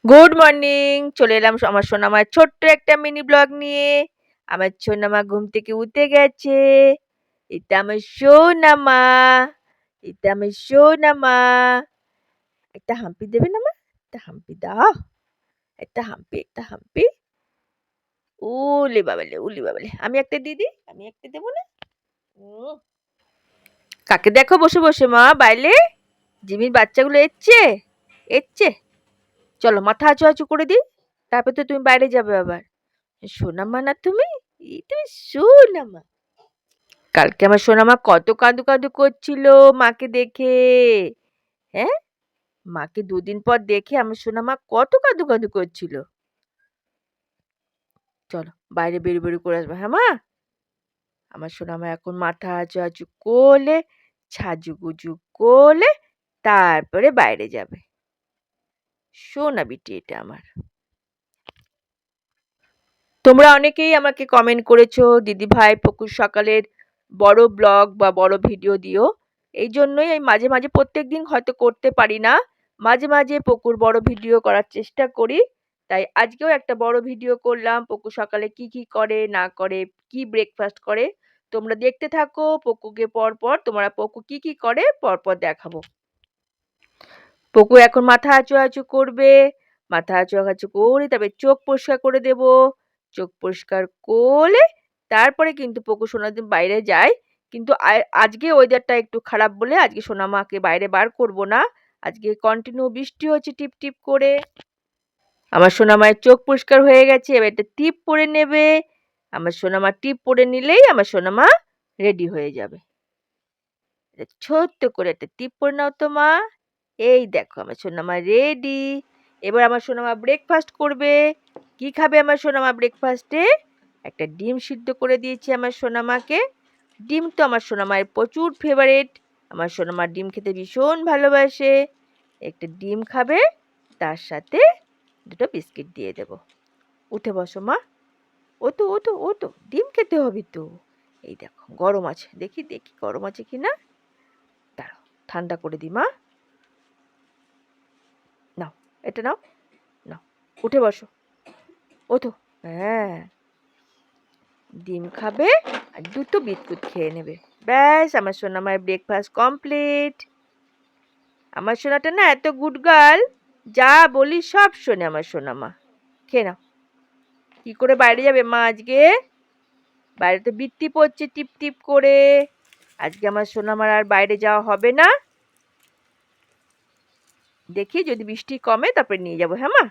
Good morning. চলে এলাম আমার সোনামার ছোট্ট একটা মিনি ব্লগ নিয়ে। আমার সোনামা ঘুম থেকে উঠে গেছে। এটা আমার সোনামা, এটা আমার সোনামা। একটা হাম্পি দেবে না মা? একটা হাম্পি দাও। একটা হাম্পি, একটা হাম্পি। উলি বাবালে, উলি বাবালে। আমি একটা দিদি, আমি একটা দেবো না? উম, কাকে দেখো বসে বসে মা বাইরে? জিমির বাচ্চাগুলো এসছে? এসছে? চলো মাথা আঁচু আঁচু করে দিই। তারপর তো তুমি বাইরে যাবে আবার। সোনামা না তুমি? তুমি সোনামা। কালকে আমার সোনামা কত কাঁদু কাঁদু করছিল মাকে দেখে। হ্যাঁ, মাকে দুদিন পর দেখে আমার সোনামা কত কাঁদু কাঁদু করছিল। চলো বাইরে বেরু বেরু করে আসবো, হ্যাঁ মা? আমার সোনামা এখন মাথা আঁচু আঁচু করলে, সাজুগুজু করলে, তারপরে বাইরে যাবে। সোনা বিটি এটা আমার। তোমরা অনেকেই আমাকে কমেন্ট করেছো, দিদি ভাই পকুর সকালের বড় ব্লগ বা বড় ভিডিও দিও। এই জন্যই আমি মাঝে মাঝে প্রত্যেকদিন হয়তো করতে পারি না, মাঝে মাঝে পকুর বড় ভিডিও করার চেষ্টা করি। তাই আজকেও একটা বড় ভিডিও করলাম, পকু সকালে কি কি করে না করে, কি ব্রেকফাস্ট করে। তোমরা দেখতে থাকো পকুকে, পরপর তোমরা পকু কি কি করে পরপর দেখাবো। পকু এখন মাথা আঁচু আঁচু করবে। মাথা আঁচু আঁচু করে তারপরে চোখ পরিষ্কার করে দেব। চোখ পরিষ্কার করলে তারপরে কিন্তু পকু সোনার বাইরে যায়। কিন্তু আজকে ওয়েদারটা একটু খারাপ বলে আজকে সোনামাকে বাইরে বার করব না। আজকে কন্টিনিউ বৃষ্টি হচ্ছে টিপ টিপ করে। আমার সোনামায়ের চোখ পরিষ্কার হয়ে গেছে, এবার একটা টিপ পরে নেবে। আমার সোনামা টিপ পরে নিলেই আমার সোনামা রেডি হয়ে যাবে। ছোট্ট করে একটা টিপ পরে নাও তো মা। এই দেখো আমার সোনামা রেডি। এবার আমার সোনামা ব্রেকফাস্ট করবে। কি খাবে আমার সোনামা ব্রেকফাস্টে? একটা ডিম সিদ্ধ করে দিয়েছি আমার সোনামাকে। ডিম তো আমার সোনামায়ের প্রচুর ফেভারিট। আমার সোনামা ডিম খেতে ভীষণ ভালোবাসে। একটা ডিম খাবে, তার সাথে দুটো বিস্কিট দিয়ে দেব। উঠে বসো মা। ও তো ও তো ও তো ডিম খেতে হবে তো। এই দেখো গরম আছে, দেখি দেখি গরম আছে কিনা। দাঁড়াও ঠান্ডা করে দিই মা। নাও, এটা নাও, নাও, উঠে বসো। ওঠো। হ্যাঁ, ডিম খাবে আর দুটো বিস্কুট খেয়ে নেবে। ব্যাস আমার সোনামার ব্রেকফাস্ট কমপ্লিট। আমার সোনাটা না এত গুড গার্ল, যা বলি সব শোনে আমার সোনামা। খেয়ে নাও। কি করে বাইরে যাবে মা আজকে? বাইরে তো বৃষ্টি পড়ছে টিপ টিপ করে। আজকে আমার সোনামার আর বাইরে যাওয়া হবে না। দেখি যদি বৃষ্টি কমে তারপরে নিয়ে যাবো, হ্যাঁ মা?